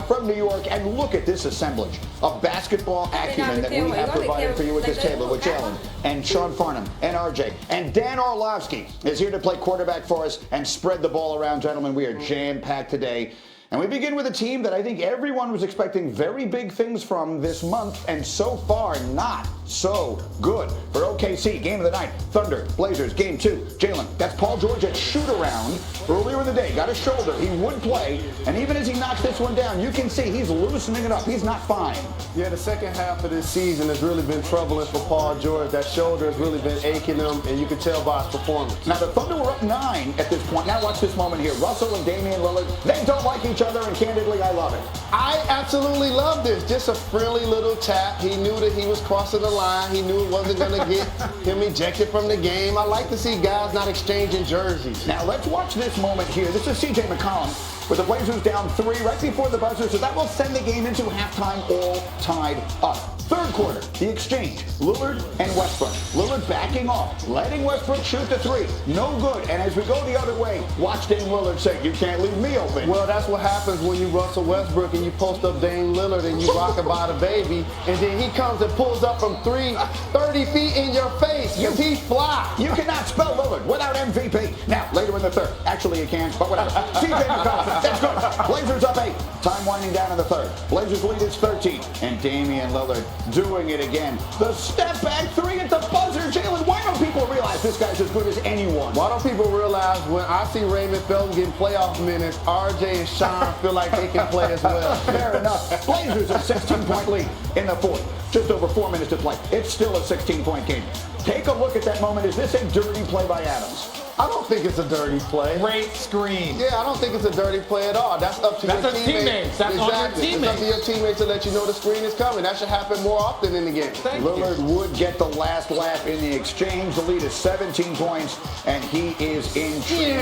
from New York, and look at this assemblage of basketball acumen that we have provided for you at this table with Jalen and Sean Farnham and RJ. And Dan Orlovsky is here to play quarterback for us and spread the ball around. Gentlemen, we are jam-packed today. And we begin with a team that I think everyone was expecting very big things from this month, and so far not so good. For OKC, game of the night, Thunder, Blazers, game 2. Jalen, that's Paul George at shoot-around earlier in the day. Got a shoulder. He would play, and even as he knocks this one down, you can see he's loosening it up. He's not fine. Yeah, the second half of this season has really been troubling for Paul George. That shoulder has really been aching him, and you can tell by his performance. Now, the Thunder were up 9 at this point. Now watch this moment here. Russell and Damian Lillard, they don't like each other, and candidly, I love it. I absolutely love this. Just a friendly little tap. He knew that he was crossing the line. He knew it wasn't going to get him ejected from the game. I like to see guys not exchanging jerseys. Now, let's watch this moment here. This is CJ McCollum with the Blazers down 3 right before the buzzer, so that will send the game into halftime all tied up. Third quarter, the exchange, Lillard and Westbrook. Lillard backing off, letting Westbrook shoot the 3. No good. And as we go the other way, watch Dame Lillard say, you can't leave me open. Well, that's what happens when you Russell Westbrook and you post up Dame Lillard and you rock about a baby, and then he comes and pulls up from 30 feet in your face because he's fly. You cannot spell Lillard without MVP. Now, later in the third. Actually, you can, but whatever. CJ McCollum, that's good. Blazers up 8. Time winding down in the third. Blazers lead is 13. And Damian Lillard doing it again. The step back 3 at the buzzer. Jalen, why don't people realize this guy's as good as anyone? Why don't people realize when I see Raymond Felton getting playoff minutes, RJ and Sean feel like they can play as well? Fair enough. Blazers a 16-point lead in the fourth. Just over 4 minutes to play. It's still a 16-point game. Take a look at that moment. Is this a dirty play by Adams? I don't think it's a dirty play. Great screen. Yeah, I don't think it's a dirty play at all. That's up to your teammates. That's exactly. on your teammates. It's up to your teammates to let you know the screen is coming. That should happen more often in the game. Lillard would get the last laugh in the exchange. The lead is 17 points, and he is in transition.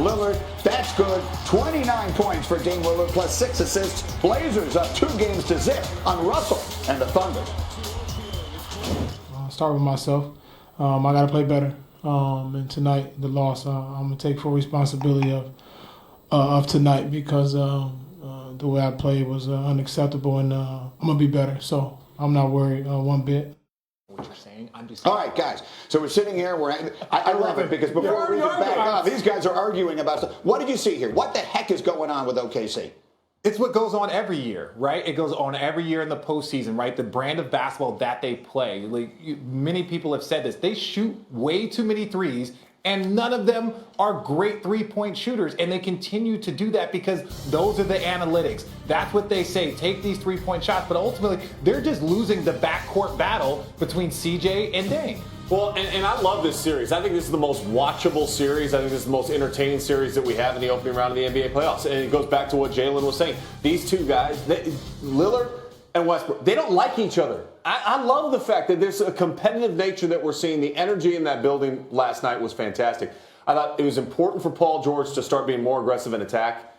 Lillard, that's good. 29 points for Dame Lillard, plus 6 assists. Blazers up 2 games to zip on Russell and the Thunder. I'll start with myself. I got to play better. And tonight, the loss, I'm going to take full responsibility of tonight because the way I played was unacceptable, and I'm going to be better. So I'm not worried one bit. What you're saying, I'm just. All right, guys. So we're sitting here. I love it because before we get back up, these guys are arguing about stuff. What did you see here? What the heck is going on with OKC? It's what goes on every year, right? It goes on every year in the postseason, right? The brand of basketball that they play. Many people have said this. They shoot way too many threes, and none of them are great three-point shooters. And they continue to do that because those are the analytics. That's what they say. Take these three-point shots. But ultimately, they're just losing the backcourt battle between CJ and Dame. Well, and I love this series. I think this is the most watchable series. I think this is the most entertaining series that we have in the opening round of the NBA playoffs. And it goes back to what Jalen was saying. These two guys, Lillard and Westbrook, they don't like each other. I love the fact that there's a competitive nature that we're seeing. The energy in that building last night was fantastic. I thought it was important for Paul George to start being more aggressive in attack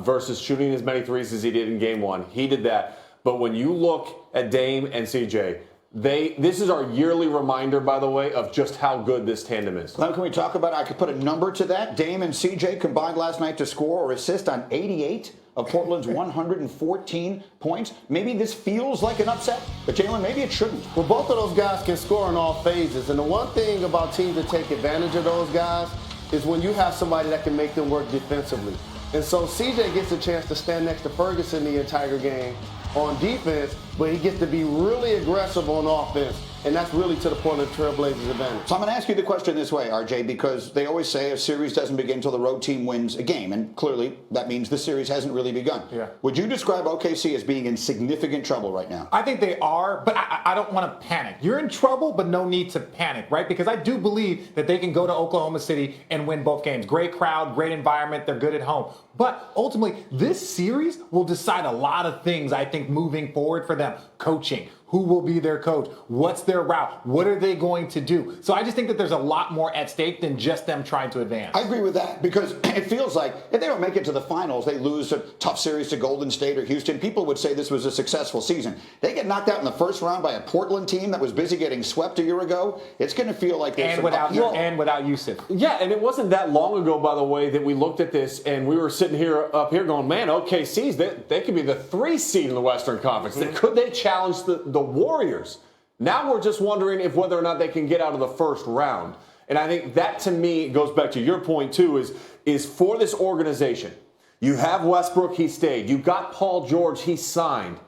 versus shooting as many threes as he did in game 1. He did that. But when you look at Dame and CJ, this is our yearly reminder, by the way, of just how good this tandem is. Well, can we talk about, I could put a number to that. Dame and CJ combined last night to score or assist on 88 of Portland's 114 points. Maybe this feels like an upset, but Jalen, maybe it shouldn't. Well, both of those guys can score in all phases. And the one thing about teams that take advantage of those guys is when you have somebody that can make them work defensively. And so CJ gets a chance to stand next to Ferguson the entire game on defense, but he gets to be really aggressive on offense. And that's really to the Portland Trail Blazers' advantage. So I'm going to ask you the question this way, RJ, because they always say a series doesn't begin until the road team wins a game. And clearly, that means the series hasn't really begun. Yeah. Would you describe OKC as being in significant trouble right now? I think they are, but I don't want to panic. You're in trouble, but no need to panic, right? Because I do believe that they can go to Oklahoma City and win both games. Great crowd, great environment, they're good at home. But ultimately, this series will decide a lot of things, I think, moving forward for them. Coaching, Who will be their coach? What's their route? What are they going to do? So I just think that there's a lot more at stake than just them trying to advance. I agree with that because it feels like if they don't make it to the finals, they lose a tough series to Golden State or Houston. People would say this was a successful season. They get knocked out in the first round by a Portland team that was busy getting swept a year ago. It's going to feel like there's without Yusuf. Yeah, and it wasn't that long ago, by the way, that we looked at this and we were sitting up here going, man, OKC's, they could be the 3 seed in the Western Conference. Could they challenge the Warriors? Now we're just wondering if whether or not they can get out of the first round. And I think that, to me, goes back to your point, too, is for this organization. You have Westbrook, he stayed. You got Paul George, he signed.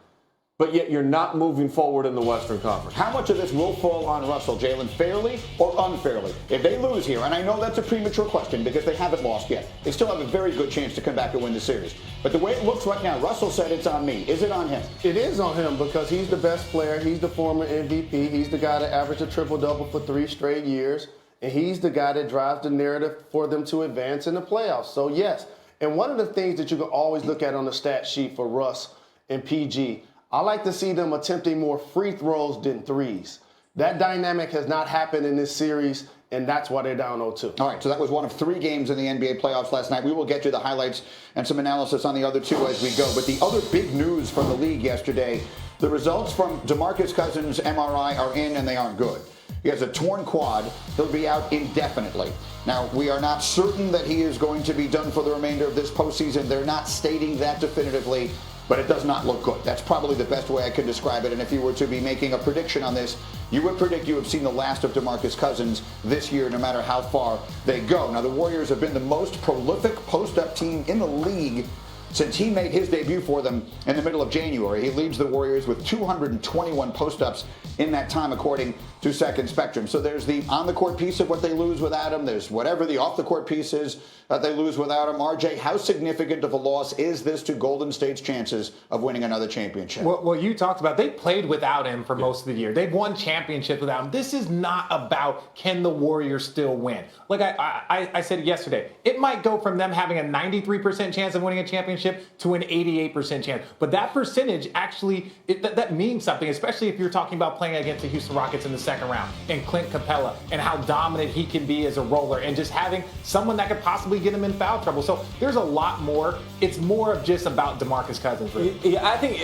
But yet you're not moving forward in the Western Conference. How much of this will fall on Russell, Jalen, fairly or unfairly? If they lose here, and I know that's a premature question because they haven't lost yet, they still have a very good chance to come back and win the series. But the way it looks right now, Russell said it's on me. Is it on him? It is on him because he's the best player. He's the former MVP. He's the guy that averaged a triple-double for 3 straight years. And he's the guy that drives the narrative for them to advance in the playoffs. So, yes. And one of the things that you can always look at on the stat sheet for Russ and PG, I like to see them attempting more free throws than threes. That dynamic has not happened in this series, and that's why they're down 0-2. All right, so that was one of 3 games in the NBA playoffs last night. We will get you the highlights and some analysis on the other 2 as we go. But the other big news from the league yesterday, the results from DeMarcus Cousins' MRI are in, and they aren't good. He has a torn quad. He'll be out indefinitely. Now, we are not certain that he is going to be done for the remainder of this postseason. They're not stating that definitively, but it does not look good. That's probably the best way I can describe it. And if you were to be making a prediction on this, you would predict you have seen the last of DeMarcus Cousins this year, no matter how far they go. Now, the Warriors have been the most prolific post-up team in the league since he made his debut for them in the middle of January. He leads the Warriors with 221 post-ups in that time, according to Second Spectrum. So there's the on-the-court piece of what they lose without him. There's whatever the off-the-court piece is that they lose without him. RJ, how significant of a loss is this to Golden State's chances of winning another championship? Well, you talked about they played without him for most of the year. They've won championships without him. This is not about can the Warriors still win. Like I said yesterday, it might go from them having a 93% chance of winning a championship to an 88% chance. But that percentage actually, that means something, especially if you're talking about playing against the Houston Rockets in the second round and Clint Capella and how dominant he can be as a roller and just having someone that could possibly get him in foul trouble. So there's a lot more. It's more of just about DeMarcus Cousins. Really. Yeah, I think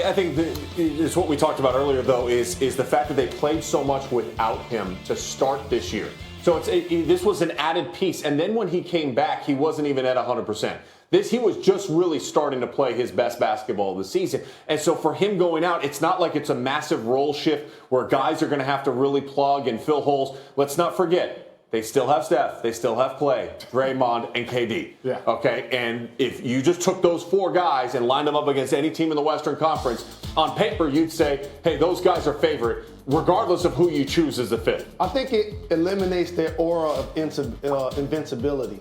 it's what we talked about earlier, though, is the fact that they played so much without him to start this year. So this was an added piece. And then when he came back, he wasn't even at 100%. He was just really starting to play his best basketball of the season. And so for him going out, it's not like it's a massive role shift where guys are going to have to really plug and fill holes. Let's not forget, they still have Steph, they still have Clay, Draymond, and KD. Yeah. Okay, and if you just took those 4 guys and lined them up against any team in the Western Conference, on paper you'd say, hey, those guys are favorite, regardless of who you choose as the 5th. I think it eliminates their aura of invincibility.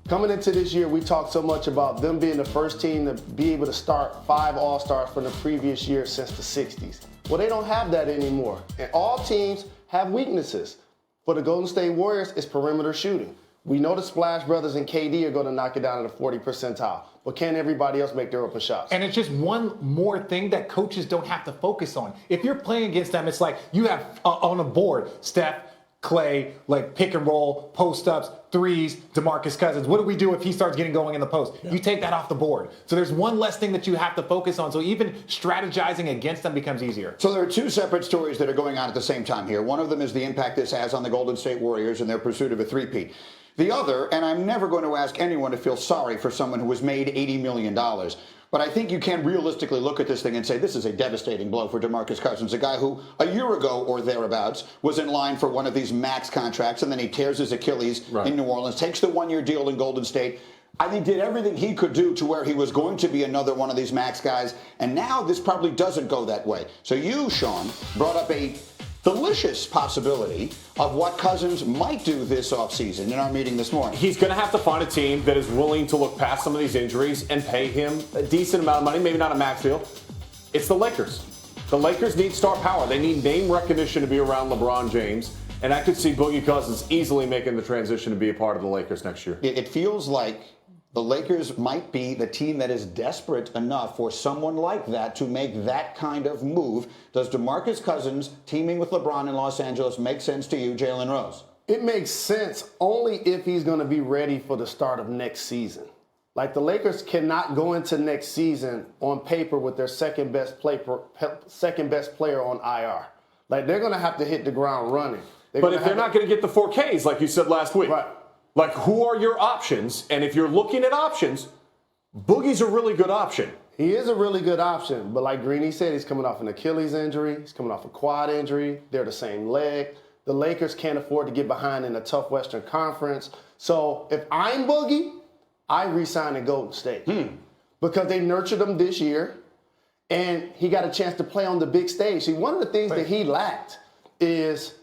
Coming into this year, we talked so much about them being the first team to be able to start 5 All-Stars from the previous year since the 60s. Well, they don't have that anymore. And all teams have weaknesses. For the Golden State Warriors, it's perimeter shooting. We know the Splash Brothers and KD are going to knock it down at the 40th percentile. But can everybody else make their open shots? And it's just one more thing that coaches don't have to focus on. If you're playing against them, it's like you have on a board, Steph, Clay, like pick and roll, post-ups, threes, DeMarcus Cousins. What do we do if he starts getting going in the post? Yeah. You take that off the board. So there's one less thing that you have to focus on. So even strategizing against them becomes easier. So there are 2 separate stories that are going on at the same time here. One of them is the impact this has on the Golden State Warriors and their pursuit of a three-peat. The other, and I'm never going to ask anyone to feel sorry for someone who was made $80 million, but I think you can realistically look at this thing and say this is a devastating blow for DeMarcus Cousins, a guy who a year ago or thereabouts was in line for one of these max contracts, and then he tears his Achilles in New Orleans, takes the 1-year deal in Golden State. I think did everything he could do to where he was going to be another one of these max guys, and now this probably doesn't go that way. So you, Sean, brought up a delicious possibility of what Cousins might do this offseason in our meeting this morning. He's going to have to find a team that is willing to look past some of these injuries and pay him a decent amount of money, maybe not a max deal. It's the Lakers. The Lakers need star power. They need name recognition to be around LeBron James. And I could see Boogie Cousins easily making the transition to be a part of the Lakers next year. It feels like the Lakers might be the team that is desperate enough for someone like that to make that kind of move. Does DeMarcus Cousins teaming with LeBron in Los Angeles make sense to you, Jalen Rose? It makes sense only if he's going to be ready for the start of next season. Like, the Lakers cannot go into next season on paper with their second best player on IR. Like, they're going to have to hit the ground running. But if they're not going to get the 4Ks, like you said last week, right. Like, who are your options? And if you're looking at options, Boogie's a really good option. He is a really good option. But like Greeny said, he's coming off an Achilles injury. He's coming off a quad injury. They're the same leg. The Lakers can't afford to get behind in a tough Western Conference. So if I'm Boogie, I re-sign in Golden State. Because they nurtured him this year, and he got a chance to play on the big stage. See, one of the things that he lacked is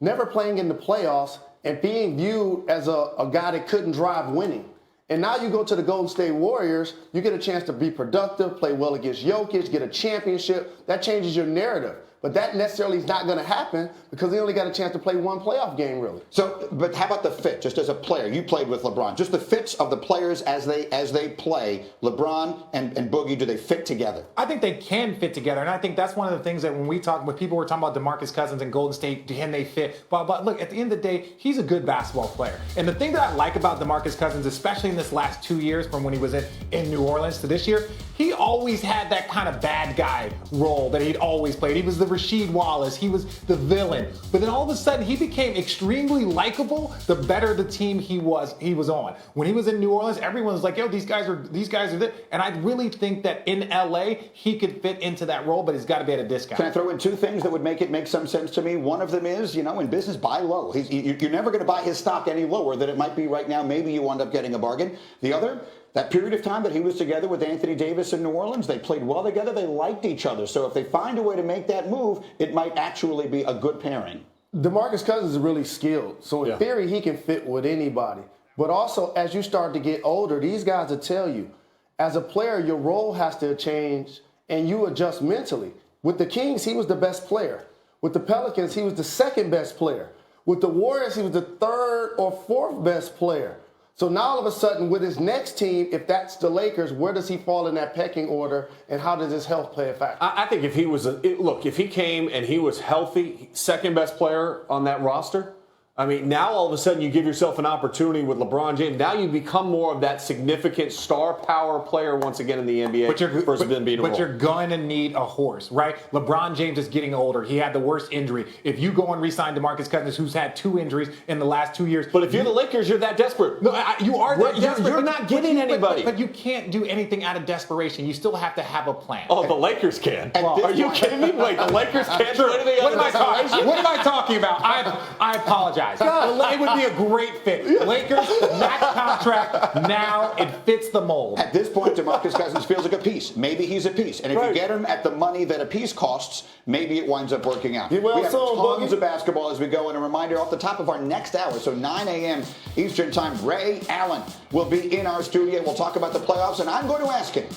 never playing in the playoffs and being viewed as a guy that couldn't drive winning. And now you go to the Golden State Warriors, you get a chance to be productive, play well against Jokic, get a championship. That changes your narrative. But that necessarily is not going to happen because he only got a chance to play one playoff game, really. So, but how about the fit? Just as a player, you played with LeBron. Just the fits of the players as they play. LeBron and Boogie, do they fit together? I think they can fit together, and I think that's one of the things that when people were talking about DeMarcus Cousins and Golden State, can they fit? But look, at the end of the day, he's a good basketball player. And the thing that I like about DeMarcus Cousins, especially in this last 2 years from when he was in New Orleans to this year, he always had that kind of bad guy role that he'd always played. He was the Rasheed Wallace. He was the villain. But then all of a sudden, he became extremely likable the better the team he was on. When he was in New Orleans, everyone was like, yo, these guys are this. And I really think that in LA, he could fit into that role, but he's got to be at a discount. Can I throw in two things that would make it make some sense to me? One of them is, in business, buy low. You're never going to buy his stock any lower than it might be right now. Maybe you end up getting a bargain. The other, that period of time that he was together with Anthony Davis in New Orleans, they played well together. They liked each other. So if they find a way to make that move, it might actually be a good pairing. DeMarcus Cousins is really skilled. So in theory, he can fit with anybody. But also, as you start to get older, these guys will tell you, as a player, your role has to change and you adjust mentally. With the Kings, he was the best player. With the Pelicans, he was the second best player. With the Warriors, he was the third or fourth best player. So now all of a sudden, with his next team, if that's the Lakers, where does he fall in that pecking order, and how does his health play a factor? I think if he was if he came and he was healthy, second best player on that roster, I mean, now all of a sudden you give yourself an opportunity with LeBron James. Now you become more of that significant star power player once again in the NBA. But you're going to need a horse, right? LeBron James is getting older. He had the worst injury. If you go and re-sign DeMarcus Cousins, who's had 2 injuries in the last 2 years. But if you're the Lakers, you're that desperate. No, you are that desperate. You're not getting anybody. But you can't do anything out of desperation. You still have to have a plan. Oh, the Lakers can. Are you kidding me? Wait, the Lakers can't do anything out of desperation? What am I talking about? I apologize. It would be a great fit. Lakers, max contract, now it fits the mold. At this point, DeMarcus Cousins feels like a piece. Maybe he's a piece. And if you get him at the money that a piece costs, maybe it winds up working out. We have tons of basketball as we go. And a reminder, off the top of our next hour, so 9 a.m. Eastern Time, Ray Allen will be in our studio. We'll talk about the playoffs, and I'm going to ask him,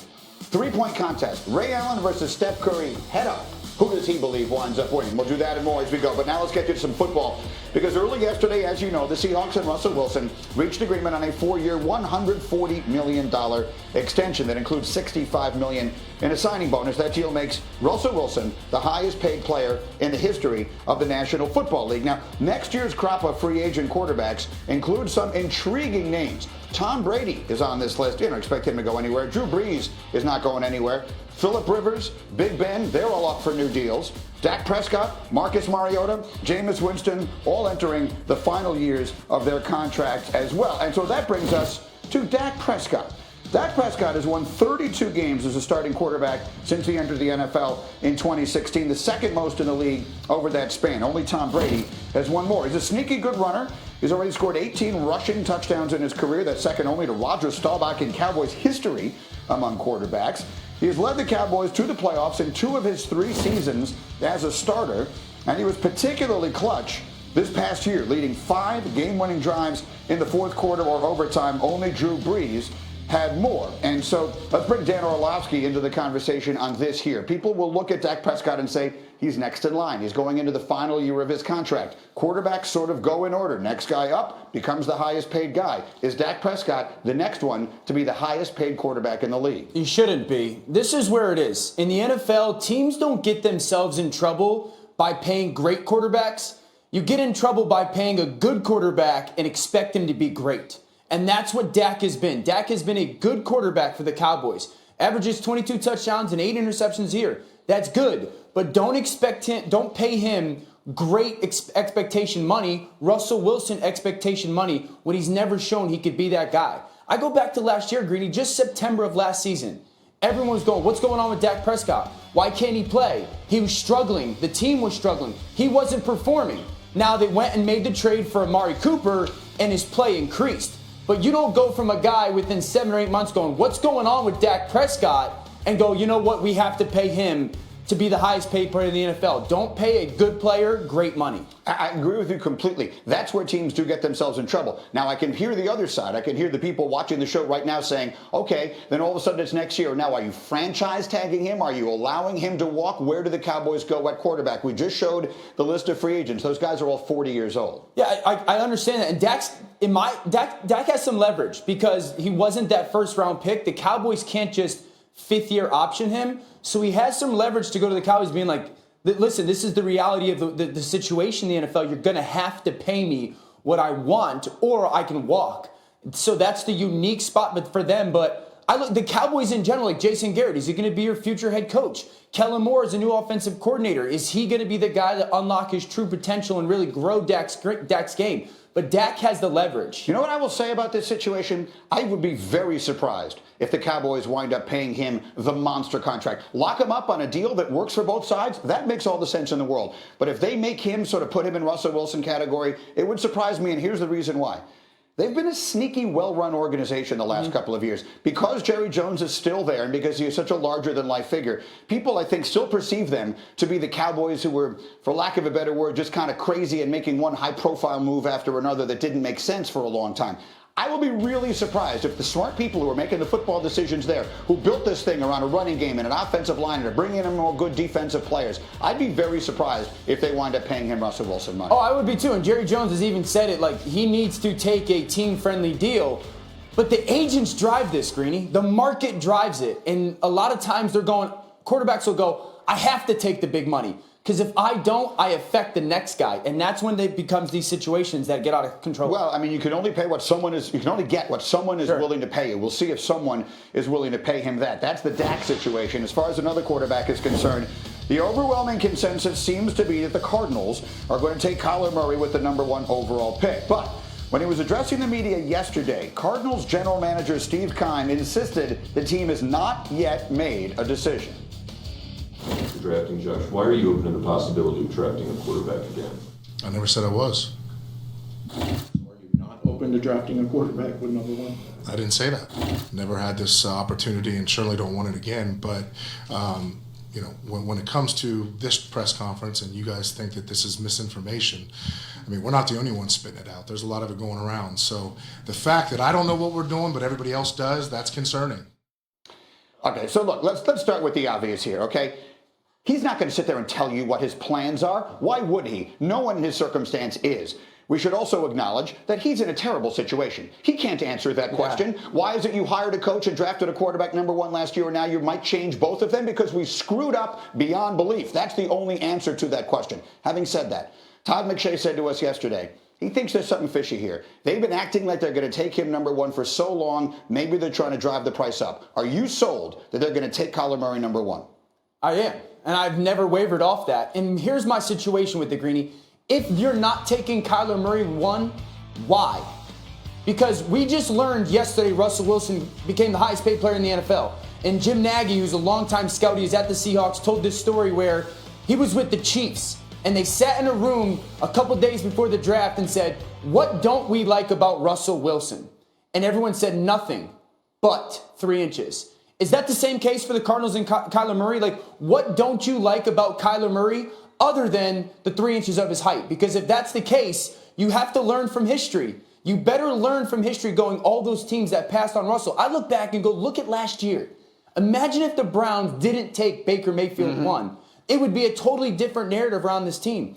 3-point contest, Ray Allen versus Steph Curry, head up. Who does he believe winds up winning? We'll do that and more as we go. But now let's get to some football. Because early yesterday, as you know, the Seahawks and Russell Wilson reached agreement on a 4-year, $140 million extension that includes $65 million in a signing bonus. That deal makes Russell Wilson the highest paid player in the history of the National Football League. Now, next year's crop of free agent quarterbacks includes some intriguing names. Tom Brady is on this list. You don't expect him to go anywhere. Drew Brees is not going anywhere. Phillip Rivers, Big Ben, they're all up for new deals. Dak Prescott, Marcus Mariota, Jameis Winston, all entering the final years of their contracts as well. And so that brings us to Dak Prescott. Dak Prescott has won 32 games as a starting quarterback since he entered the NFL in 2016, the second most in the league over that span. Only Tom Brady has won more. He's a sneaky good runner. He's already scored 18 rushing touchdowns in his career. That's second only to Roger Staubach in Cowboys history among quarterbacks. He has led the Cowboys to the playoffs in 2 of his 3 seasons as a starter, and he was particularly clutch this past year, leading 5 game-winning drives in the fourth quarter or overtime. Only Drew Brees had more. And so let's bring Dan Orlovsky into the conversation on this here. People will look at Dak Prescott and say, he's next in line. He's going into the final year of his contract. Quarterbacks sort of go in order. Next guy up becomes the highest paid guy. Is Dak Prescott the next one to be the highest paid quarterback in the league? He shouldn't be. This is where it is. In the NFL, teams don't get themselves in trouble by paying great quarterbacks. You get in trouble by paying a good quarterback and expect him to be great. And that's what Dak has been. Dak has been a good quarterback for the Cowboys. Averages 22 touchdowns and 8 interceptions a year. That's good. But don't pay him great expectation money, Russell Wilson expectation money, when he's never shown he could be that guy. I go back to last year, Greeny, just September of last season. Everyone was going, what's going on with Dak Prescott? Why can't he play? He was struggling. The team was struggling. He wasn't performing. Now they went and made the trade for Amari Cooper, and his play increased. But you don't go from a guy within 7 or 8 months going, what's going on with Dak Prescott? And go, you know what, we have to pay him to be the highest paid player in the NFL. Don't pay a good player great money. I agree with you completely. That's where teams do get themselves in trouble. Now, I can hear the other side. I can hear the people watching the show right now saying, okay, then all of a sudden it's next year. Now, are you franchise tagging him? Are you allowing him to walk? Where do the Cowboys go at quarterback? We just showed the list of free agents. Those guys are all 40 years old. Yeah, I understand that. And Dak has some leverage because he wasn't that first-round pick. The Cowboys can't just fifth-year option him. So he has some leverage to go to the Cowboys being like, listen, this is the reality of the situation in the NFL. You're going to have to pay me what I want or I can walk. So that's the unique spot for them. But I look the Cowboys in general, like Jason Garrett, is he going to be your future head coach? Kellen Moore is a new offensive coordinator. Is he going to be the guy that unlock his true potential and really grow Dak's game? But Dak has the leverage. You know what I will say about this situation? I would be very surprised if the Cowboys wind up paying him the monster contract. Lock him up on a deal that works for both sides. That makes all the sense in the world. But if they make him sort of put him in Russell Wilson category, it would surprise me. And here's the reason why. They've been a sneaky, well-run organization the last couple of years. Because Jerry Jones is still there and because he is such a larger-than-life figure, people, I think, still perceive them to be the Cowboys who were, for lack of a better word, just kind of crazy and making one high-profile move after another that didn't make sense for a long time. I will be really surprised if the smart people who are making the football decisions there, who built this thing around a running game and an offensive line and are bringing in more good defensive players, I'd be very surprised if they wind up paying him Russell Wilson money. Oh, I would be too. And Jerry Jones has even said it, like he needs to take a team-friendly deal. But the agents drive this, Greeny. The market drives it. And a lot of times quarterbacks will go, I have to take the big money. Because if I don't, I affect the next guy, and that's when it becomes these situations that get out of control. Well, I mean, you can only pay what someone is. You can only get what someone is willing to pay you. We'll see if someone is willing to pay him that. That's the Dak situation. As far as another quarterback is concerned, the overwhelming consensus seems to be that the Cardinals are going to take Kyler Murray with the #1 overall pick. But when he was addressing the media yesterday, Cardinals general manager Steve Keim insisted the team has not yet made a decision. Drafting Josh, why are you open to the possibility of drafting a quarterback again? I never said I was. Are you not open to drafting a quarterback with #1? I didn't say that. Never had this opportunity and certainly don't want it again. But, when it comes to this press conference and you guys think that this is misinformation, I mean, we're not the only ones spitting it out. There's a lot of it going around. So the fact that I don't know what we're doing, but everybody else does, that's concerning. Okay, so look, let's start with the obvious here, okay? He's not going to sit there and tell you what his plans are. Why would he? No one in his circumstance is. We should also acknowledge that he's in a terrible situation. He can't answer that question. Why is it you hired a coach and drafted a quarterback #1 last year and now you might change both of them? Because we screwed up beyond belief. That's the only answer to that question. Having said that, Todd McShay said to us yesterday, he thinks there's something fishy here. They've been acting like they're going to take him #1 for so long, maybe they're trying to drive the price up. Are you sold that they're going to take Kyler Murray #1? I am. And I've never wavered off that. And here's my situation with the Greeny. If you're not taking Kyler Murray 1, why? Because we just learned yesterday Russell Wilson became the highest paid player in the NFL. And Jim Nagy, who's a longtime scout, he's at the Seahawks, told this story where he was with the Chiefs. And they sat in a room a couple days before the draft and said, what don't we like about Russell Wilson? And everyone said nothing but 3 inches. Is that the same case for the Cardinals and Kyler Murray? Like, what don't you like about Kyler Murray other than the 3 inches of his height? Because if that's the case, you have to learn from history. You better learn from history going all those teams that passed on Russell. I look back and go, look at last year. Imagine if the Browns didn't take Baker Mayfield 1. It would be a totally different narrative around this team.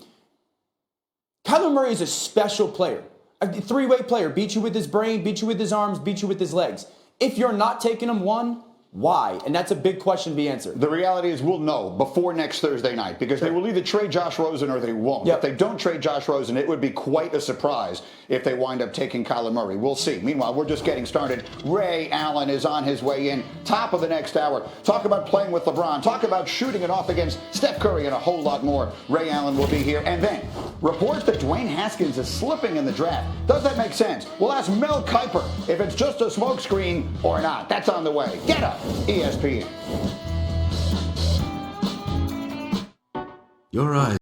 Kyler Murray is a special player. A three-way player. Beat you with his brain, beat you with his arms, beat you with his legs. If you're not taking him 1, why? And that's a big question to be answered. The reality is we'll know before next Thursday night because they will either trade Josh Rosen or they won't. Yep. If they don't trade Josh Rosen, it would be quite a surprise if they wind up taking Kyler Murray. We'll see. Meanwhile, we're just getting started. Ray Allen is on his way in. Top of the next hour. Talk about playing with LeBron. Talk about shooting it off against Steph Curry and a whole lot more. Ray Allen will be here. And then reports that Dwayne Haskins is slipping in the draft. Does that make sense? We'll ask Mel Kiper if it's just a smokescreen or not. That's on the way. Get up, ESPN. Your eyes.